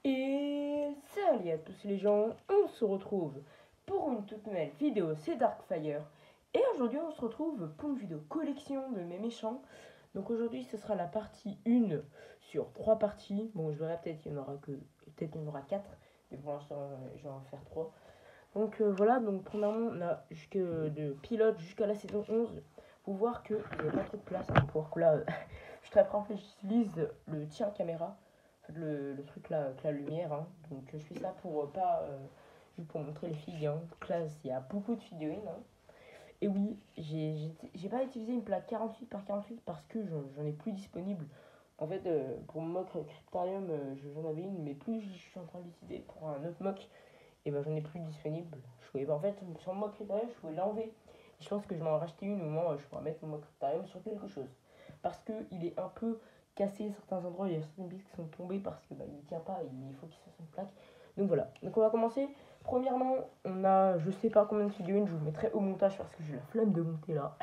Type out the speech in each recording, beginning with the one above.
Et salut à tous les gens, on se retrouve pour une toute nouvelle vidéo, c'est Darkfire. Et aujourd'hui on se retrouve pour une vidéo collection de mes méchants. Donc aujourd'hui ce sera la partie 1 sur 3 parties. Bon je verrai peut-être qu'il y en aura que, peut-être il y en aura 4, mais pour l'instant je vais en faire 3. Donc voilà, donc premièrement on a de pilote jusqu'à la saison 11. Pour voir que il n'y a pas trop de place pour pouvoir que là, je suis très prêt, en fait j'utilise le tien caméra. Le truc là avec la lumière, hein. Donc je fais ça pour pas juste pour montrer les filles, hein. Donc là il y a beaucoup de figurines, hein. Et oui, j'ai pas utilisé une plaque 48 par 48 parce que j'en ai plus disponible. En fait, pour mon mock Cryptarium, j'en avais une, mais plus je suis en train d'utiliser pour un autre mock, et ben j'en ai plus disponible. En fait, sur mon mock Cryptarium, je pouvais l'enlever. Je pense que je vais en racheter une au moment où je pourrais mettre mon mock Cryptarium sur quelque chose. Parce qu'il est un peu cassé à certains endroits, il y a certaines pièces qui sont tombées parce que il ne tient pas, il faut qu'il se fasse une plaque. Donc voilà, donc on va commencer. Premièrement, on a je sais pas combien de figurines, je vous mettrai au montage parce que j'ai la flemme de monter là.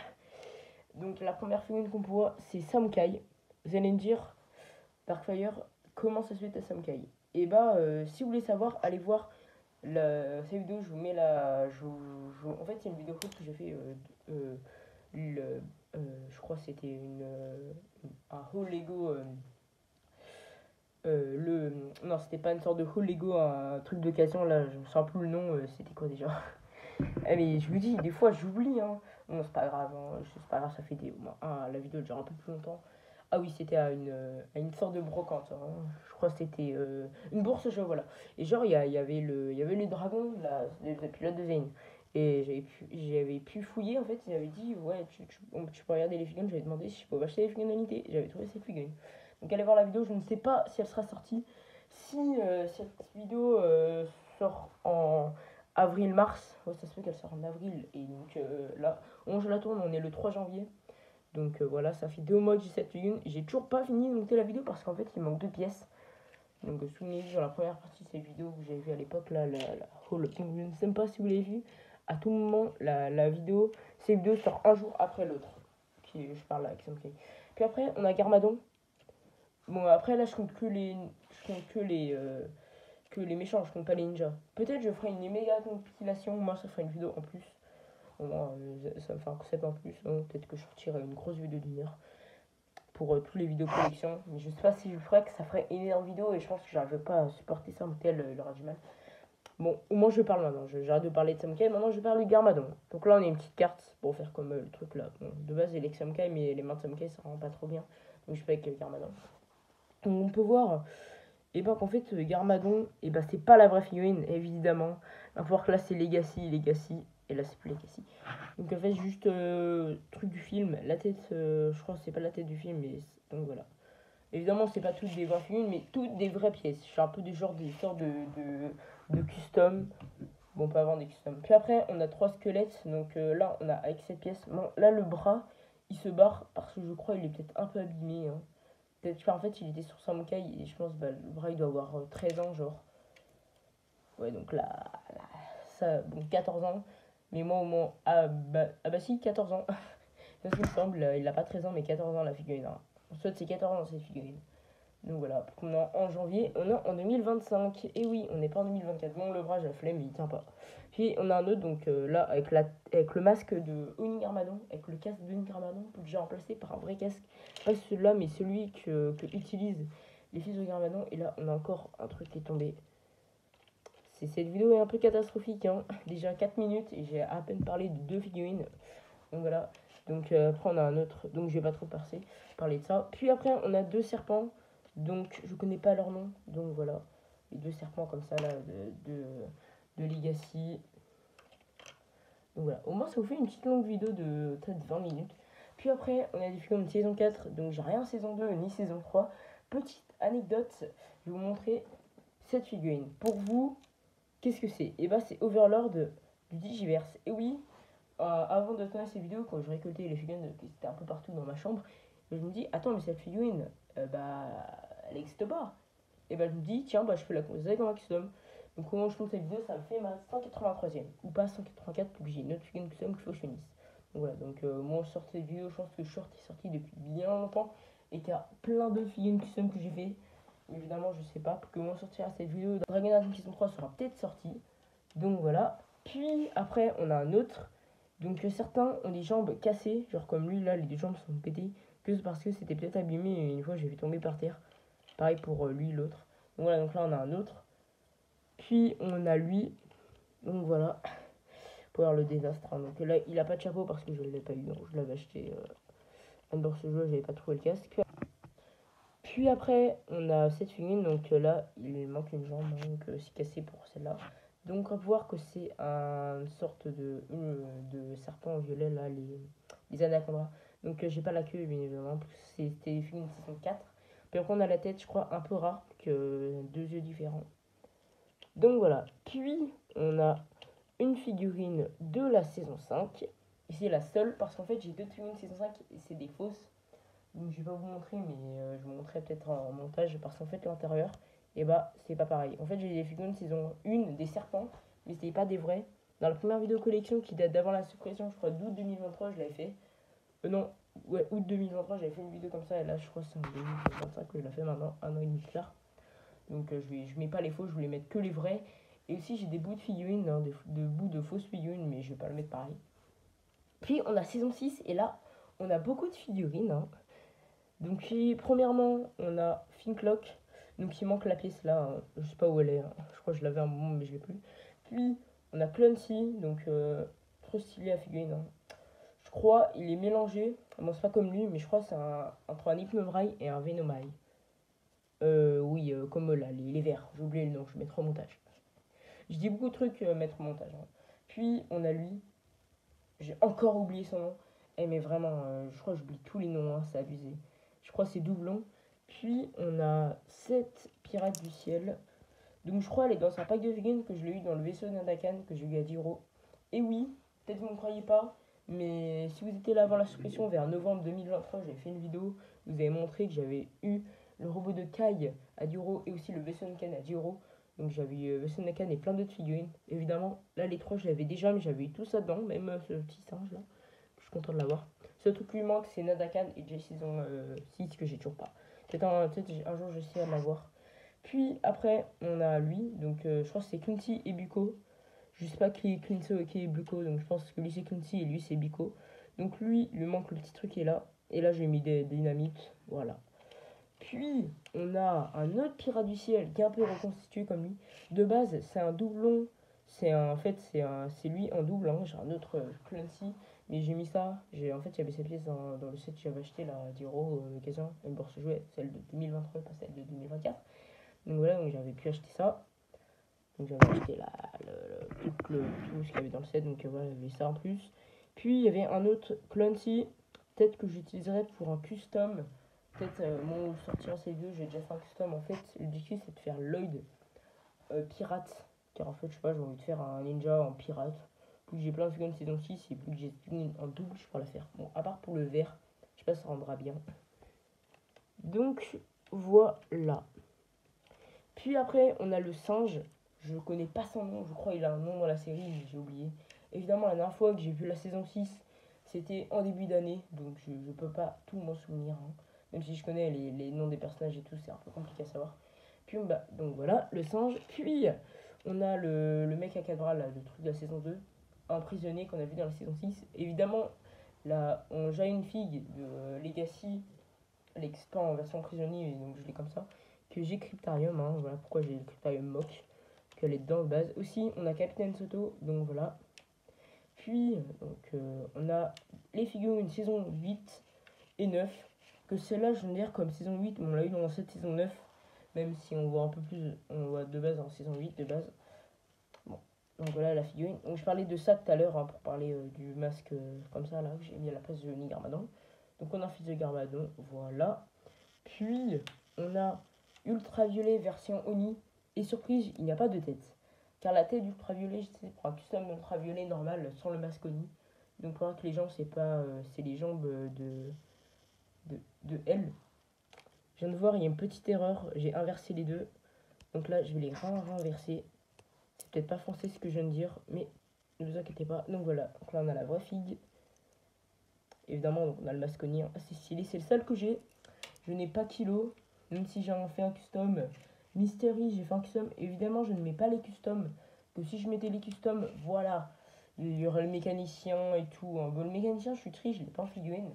Donc la première figurine qu'on voit, c'est Samkai. Vous allez me dire, Darkfire, comment ça se fait à Samkai? Et bah, si vous voulez savoir, allez voir cette vidéo, je vous mets la. En fait, il y a une vidéo que j'ai fait. Le, je crois que c'était un haul Lego. Non, c'était pas une sorte de haul Lego, un truc d'occasion. Là, je me souviens plus le nom. C'était quoi déjà? Ah, mais je vous dis, des fois j'oublie, hein. Non, c'est pas grave, hein. C'est pas grave, ça fait des. La vidéo dure un peu plus longtemps. Ah oui, c'était à une sorte de brocante, hein. Je crois que c'était une bourse, voilà. Et genre, il y avait le dragon, le pilote de Zane. Et j'avais pu fouiller, en fait, ils avaient dit, ouais, tu peux regarder les figurines. J'avais demandé si je pouvais acheter les figurines d'unité. J'avais trouvé ces figurines. Donc allez voir la vidéo, je ne sais pas si elle sera sortie. Si cette vidéo sort en avril-mars, ouais, ça se fait qu'elle sort en avril. Et donc là, je la tourne, on est le 3 janvier. Donc voilà, ça fait 2 mois que j'ai cette figurine. J'ai toujours pas fini de monter la vidéo parce qu'en fait il manque 2 pièces. Donc souvenez-vous sur la première partie de cette vidéo que j'avais vu à l'époque, là, la haul. Je ne sais pas si vous l'avez vu. À tout moment, la vidéo, cette vidéo sort un jour après l'autre. Je parle là avec Samsung. Puis après, on a Garmadon. Bon, après là, je compte que les méchants, je compte pas les ninjas. Peut-être je ferai une méga compilation. Moi, ça ferait une vidéo en plus. Au moins, ça me fait un concept en plus. Donc, peut-être que je retirerai une grosse vidéo d'une heure pour tous les vidéos collection. Mais je sais pas si je ferais que ça ferait une énorme vidéo et je pense que j'arrive pas à supporter ça, mais tel il aura du mal. Bon, au moins je parle maintenant. J'arrête de parler de Samkai, maintenant je parle du Garmadon. Donc là on a une petite carte pour faire comme le truc là. Bon, de base il est avec Samkai, mais les mains de Samkai ça rend pas trop bien. Donc je fais avec le Garmadon. Donc on peut voir et ben qu'en fait Garmadon, et ben c'est pas la vraie figurine, évidemment. Il va falloir que là c'est Legacy, et là c'est plus Legacy. Donc en fait juste truc du film, la tête, je crois que c'est pas la tête du film, mais donc voilà. Évidemment c'est pas toutes des vraies figurines, mais toutes des vraies pièces. Je suis un peu du genre des sortes de custom. Bon, on peut avoir des customs. Puis après on a 3 squelettes, donc là on a avec cette pièce. Bon, là le bras il se barre parce que je crois il est peut-être un peu abîmé, hein. Peut-être qu'en fait il était sur Samkai et je pense bah, le bras il doit avoir 13 ans genre. Ouais donc là ça, bon 14 ans. Mais moi au moins, ah bah si 14 ans. Ça me semble, il a pas 13 ans mais 14 ans la figurine, hein. En soit c'est 14 ans cette figurine. Donc voilà, on est en janvier, on est en 2025. Et oui, on n'est pas en 2024. Bon, le bras, j'ai la flemme, mais il tient pas. Puis on a un autre, donc là, avec le masque de Oni Garmadon, avec le casque d'Oni Garmadon, déjà remplacé par un vrai casque. Pas celui-là, mais celui que utilisent les fils de Garmadon. Et là, on a encore un truc qui est tombé. Cette vidéo est un peu catastrophique, hein. Déjà 4 minutes et j'ai à peine parlé de 2 figurines. Donc voilà. Donc après, on a un autre, donc je vais pas trop parler de ça. Puis après, on a 2 serpents. Donc je connais pas leur nom. Donc voilà. Les 2 serpents comme ça là de Legacy. Donc voilà. Au moins ça vous fait une petite longue vidéo de peut-être 20 minutes. Puis après on a des figurines de saison 4. Donc j'ai rien saison 2 ni saison 3. Petite anecdote. Je vais vous montrer cette figurine. Pour vous, qu'est-ce que c'est? Et bah c'est Overlord du Digiverse. Et oui. Avant de tourner cette vidéo, quand je récoltais les figurines qui étaient un peu partout dans ma chambre, je me dis, attends, mais cette figurine, bah, elle n'existe pas. Et bah, je me dis, tiens, bah, je peux la considérer comme un custom. Donc, comment je tourne cette vidéo, ça me fait ma 183e, ou pas 184, parce que j'ai une autre figurine custom qu'il faut que je finisse. Donc voilà, donc moi, je sors cette vidéo, je pense que Short est sorti depuis bien longtemps, et qu'il y a plein de figurines custom que j'ai fait. Évidemment, je sais pas, que on sortira cette vidéo. Dragon Age saison 3 sera peut-être sortie. Donc voilà. Puis après, on a un autre. Donc certains ont des jambes cassées, genre comme lui là, les jambes sont pétées, juste parce que c'était peut-être abîmé et une fois j'ai vu tomber par terre. Pareil pour lui, l'autre. Donc voilà, donc là on a un autre. Puis on a lui. Donc voilà, pour voir le désastre. Hein. Donc là, il a pas de chapeau parce que je ne l'ai pas eu. Donc je l'avais acheté dans ce jeu, j'avais pas trouvé le casque. Puis après, on a cette figurine, donc là, il manque une jambe, hein, donc c'est cassé pour celle-là. Donc on va voir que c'est une sorte de serpent violet, là, les anacondas. Donc j'ai pas la queue, bien évidemment, parce que c'était une figurine saison 4. Puis après, on a la tête, je crois, un peu rare, que deux yeux différents. Donc voilà. Puis on a une figurine de la saison 5. Et c'est la seule, parce qu'en fait, j'ai deux figurines saison 5 et c'est des fausses. Donc je vais pas vous montrer, mais je vous montrerai peut-être en montage parce qu'en fait l'intérieur, et bah c'est pas pareil. En fait j'ai des figurines saison 1 des serpents, mais c'était pas des vrais. Dans la première vidéo collection qui date d'avant la suppression, je crois d'août 2023, je l'avais fait. Non, ouais, août 2023, j'avais fait une vidéo comme ça, et là je crois que c'est en 2025 que je l'ai fait maintenant, un an et demi plus tard. Donc je mets pas les faux, je voulais mettre que les vrais. Et aussi j'ai des bouts de figurines, hein, de bouts de fausses figurines, mais je vais pas le mettre pareil. Puis on a saison 6, et là on a beaucoup de figurines, hein. Donc, premièrement, on a Finklock. Donc, il manque la pièce là. Hein. Je sais pas où elle est. Hein. Je crois que je l'avais un moment, mais je l'ai plus. Puis, on a Clancy. Donc, trop stylé à figurine. Hein. Je crois il est mélangé. Bon, c'est pas comme lui, mais je crois que c'est entre un Hypnovrail et un Venomai. Oui, comme là, les verts. J'ai oublié le nom. Je mettrai au montage. Je dis beaucoup de trucs, mettre au montage. Hein. Puis, on a lui. J'ai encore oublié son nom. Eh, mais vraiment, je crois que j'oublie tous les noms. Hein, c'est abusé. Je crois que c'est doublon. Puis on a 7 pirates du ciel. Donc je crois elle est dans un pack de figurines que je l'ai eu dans le vaisseau d'Indakan que j'ai eu à 10 euros. Et oui, peut-être vous ne croyez pas, mais si vous étiez là avant la suppression vers novembre 2023, j'avais fait une vidéo où vous avez montré que j'avais eu le robot de Kai à 10 euros et aussi le vaisseau d'Indakan à 10 euros. Donc j'avais eu vaisseau d'Indakan et plein d'autres figurines. Évidemment, là les trois je l'avais déjà, mais j'avais eu tout ça dedans, même ce petit singe là. Je suis content de l'avoir. Ce truc qui lui manque, c'est Nadakan et J Saison 6 que j'ai toujours pas. Peut-être un jour j'essaierai de l'avoir. Puis après, on a lui, donc je crois que c'est Clinty et Buko. Je sais pas qui est Clinty et qui est Buko, donc je pense que lui c'est Clinty et lui c'est Buko. Donc lui, il lui manque le petit truc qui est là. Et là, j'ai mis des dynamites, voilà. Puis, on a un autre pirate du ciel qui est un peu reconstitué comme lui. De base, c'est un doublon. En fait, c'est lui en double. Hein. J'ai un autre Clancy, mais j'ai mis ça. En fait, il y avait cette pièce dans le set que j'avais acheté là, 10 euros au magasin. Une bourse jouée, celle de 2023, pas celle de 2024. Donc voilà, donc j'avais pu acheter ça. Donc j'avais acheté tout ce qu'il y avait dans le set. Donc voilà, il y avait ça en plus. Puis, il y avait un autre Clancy. Peut-être que j'utiliserai pour un custom. Peut-être, moi, où sortira ces vidéos, j'ai déjà fait un custom. En fait, l'objectif, c'est de faire Lloyd pirate. Car en fait, je sais pas, j'ai envie de faire un ninja en pirate. Plus que j'ai plein de figurines saison 6 et plus que j'ai en double, je pourrais la faire. Bon, à part pour le vert, je sais pas si ça rendra bien. Donc, voilà. Puis après, on a le singe. Je connais pas son nom, je crois qu'il a un nom dans la série, mais j'ai oublié. Évidemment, la dernière fois que j'ai vu la saison 6, c'était en début d'année, donc je peux pas tout m'en souvenir. Hein. Même si je connais les noms des personnages et tout, c'est un peu compliqué à savoir. Puis, bah, donc voilà, le singe. Puis, on a le mec à cadra, là, le truc de la saison 2, un prisonnier qu'on a vu dans la saison 6. Évidemment, là, j'ai une figue de Legacy, l'expert en version prisonnier, et donc je l'ai comme ça. Que j'ai Cryptarium, hein, voilà pourquoi j'ai le Cryptarium mock, qu'elle est dedans de base. Aussi, on a Capitaine Soto, donc voilà. Puis, donc, on a les figurines saison 8 et 9, que celle-là, je veux dire, comme saison 8, on l'a eu dans cette saison 9, même si on voit un peu plus, on voit de base en saison 8 de base. Bon, donc voilà la figurine. Donc je parlais de ça tout à l'heure, hein, pour parler du masque comme ça, là, que j'ai mis à la place de Ni Garmadon. Donc on a un fils de Garmadon, voilà. Puis, on a Ultraviolet version Oni. Et surprise, il n'y a pas de tête. Car la tête d'Ultraviolet, c'est pour un custom Ultraviolet normal sans le masque Oni. Donc pour voir que les jambes, c'est pas, c'est les jambes de L. Je viens de voir, il y a une petite erreur. J'ai inversé les deux. Donc là, je vais les renverser. C'est peut-être pas français ce que je viens de dire, mais ne vous inquiétez pas. Donc voilà, donc là on a la vraie figue. Évidemment, donc on a le masque Oni. Ah, c'est stylé, c'est le seul que j'ai. Je n'ai pas Kilo. Même si j'ai fait un custom Mystery, j'ai fait un custom. Évidemment, je ne mets pas les customs. Que si je mettais les customs, voilà, il y aurait le mécanicien et tout. Bon, le mécanicien, je suis triste, je l'ai pas en figurine.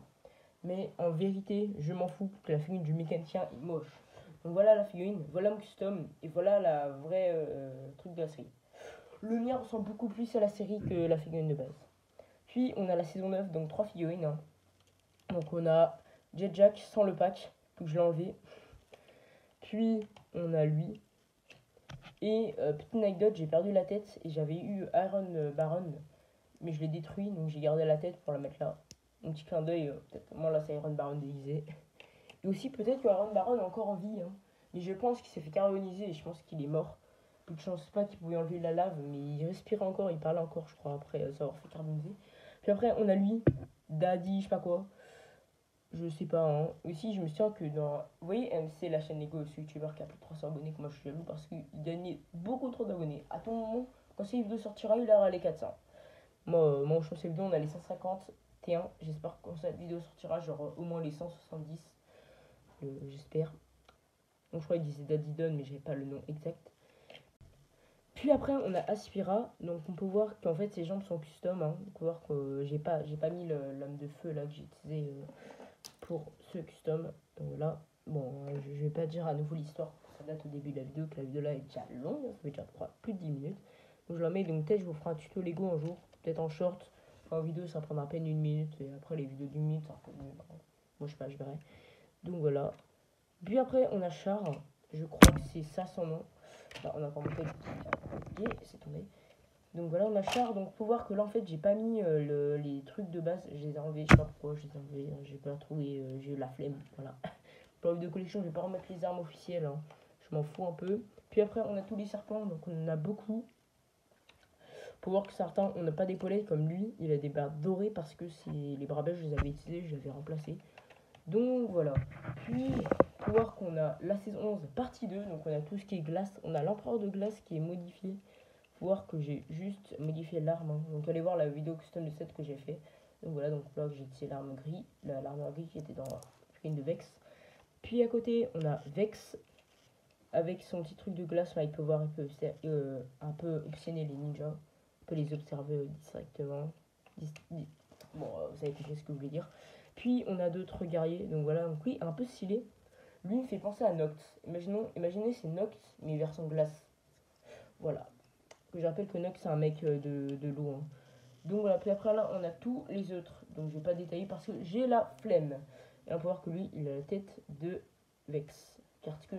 Mais en vérité, je m'en fous que la figurine du mécanicien est moche. Donc voilà la figurine, voilà mon custom, et voilà la vraie truc de la série. Le mien ressemble beaucoup plus à la série que la figurine de base. Puis on a la saison 9, donc 3 figurines. Hein. Donc on a Jet Jack sans le pack, donc je l'ai enlevé. Puis on a lui. Et petite anecdote, j'ai perdu la tête et j'avais eu Iron Baron, mais je l'ai détruit, donc j'ai gardé la tête pour la mettre là. Un petit clin d'œil, peut-être moi là c'est Iron Baron déguisé. Et aussi peut-être que Iron Baron est encore en vie, hein. Mais je pense qu'il s'est fait carboniser et je pense qu'il est mort. Je ne pense pas qu'il pouvait enlever la lave, mais il respirait encore, il parlait encore, je crois, après s'avoir fait carboniser. Puis après, on a lui, Daddy, je sais pas quoi. Je sais pas, hein. Aussi, je me souviens que dans. Vous voyez, MC, la chaîne Lego, ce youtubeur qui a plus de 300 abonnés, que moi je suis jaloux parce qu'il gagnait beaucoup trop d'abonnés. À tout moment, quand cette vidéo sortira, il aura les 400. Moi, je pense que cette vidéo, on a les 151. J'espère que quand cette vidéo sortira, j'aurai au moins les 170. J'espère. Donc je crois qu'il disait Daddy Don, mais j'avais pas le nom exact. Puis après, on a Aspira. Donc on peut voir qu'en fait, ses jambes sont custom. Hein. On peut voir que j'ai pas mis l'homme de feu là que j'ai utilisé pour ce custom. Donc là, bon, je vais pas dire à nouveau l'histoire. Ça date au début de la vidéo, que la vidéo là est déjà longue. Ça fait déjà plus de 10 minutes. Donc je la mets. Donc peut-être je vous ferai un tuto Lego un jour. Peut-être en short. En vidéo, ça prendra à peine 1 minute. Et après, les vidéos d'1 minute, ça prend mieux. Moi, je sais pas, je verrai. Donc voilà. Puis après, on a Char. Je crois que c'est ça son nom. Là, on a pas monté le petit. C'est tombé. Donc voilà, on a Char. Donc faut voir que là, en fait, j'ai pas mis les trucs de base. Je les ai enlevés. Je sais pas pourquoi. Je les ai enlevés. J'ai pas trouvé. J'ai eu la flemme. Voilà. Pour la vidéo collection, je vais pas remettre les armes officielles. Hein. Je m'en fous un peu. Puis après, on a tous les serpents. Donc on en a beaucoup. Pour voir que certains, on n'a pas d'épaulés comme lui. Il a des bras dorés parce que les bras beige, je les avais utilisés. Je les avais remplacés. Donc voilà. Puis, pour voir qu'on a la saison 11, partie 2. Donc on a tout ce qui est glace. On a l'empereur de glace qui est modifié. Faut voir que j'ai juste modifié l'arme. Hein. Donc allez voir la vidéo custom de 7 que j'ai fait. Donc voilà, donc là j'ai tiré l'arme gris. L'arme gris qui était dans la figurine de Vex. Puis à côté, on a Vex. Avec son petit truc de glace. Là, il peut voir, il peut un peu optionner les ninjas. On peut les observer directement. Bon, vous avez compris ce que je voulais dire. Puis on a d'autres guerriers, donc voilà, donc oui, un peu stylé. Lui il me fait penser à Noct. Imaginez c'est Noct, mais version glace. Voilà. Je rappelle que Noct c'est un mec de l'eau. Hein. Donc voilà, puis après là on a tous les autres. Donc je vais pas détailler parce que j'ai la flemme. Et on peut voir que lui il a la tête de Vex. Car que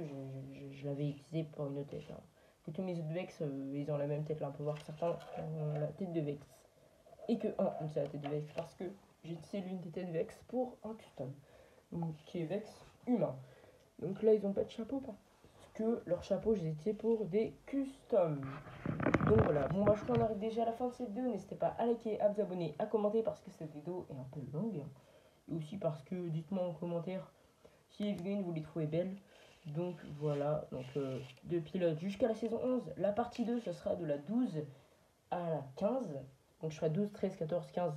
je l'avais utilisé pour une autre tête. Hein. Que tous mes autres Vex ils ont la même tête là. On peut voir que certains ont la tête de Vex. Et que un c'est la tête de Vex parce que j'ai utilisé l'une des têtes Vex pour un custom. Donc, qui est Vex humain. Donc là, ils n'ont pas de chapeau parce que leur chapeau, j'ai utilisé pour des customs. Donc voilà. Bon, bah, je crois qu'on arrive déjà à la fin de cette vidéo. N'hésitez pas à liker, à vous abonner, à commenter parce que cette vidéo est un peu longue. Et aussi parce que, dites-moi en commentaire si les figurines vous les trouvez belles. Donc voilà. Donc, de pilote jusqu'à la saison 11. La partie 2, ce sera de la 12 à la 15. Donc je ferai 12, 13, 14, 15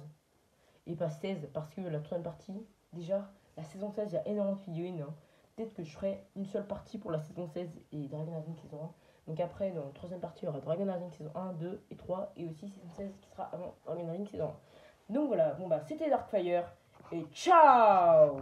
et pas 16 parce que la troisième partie, déjà, la saison 16, il y a énormément de figurines. Hein. Peut-être que je ferai une seule partie pour la saison 16 et Dragon Rising saison 1. Donc après, dans la troisième partie, il y aura Dragon Rising saison 1, 2 et 3 et aussi saison 16 qui sera avant Dragon Rising saison 1. Donc voilà, bon bah c'était Darkfire et ciao.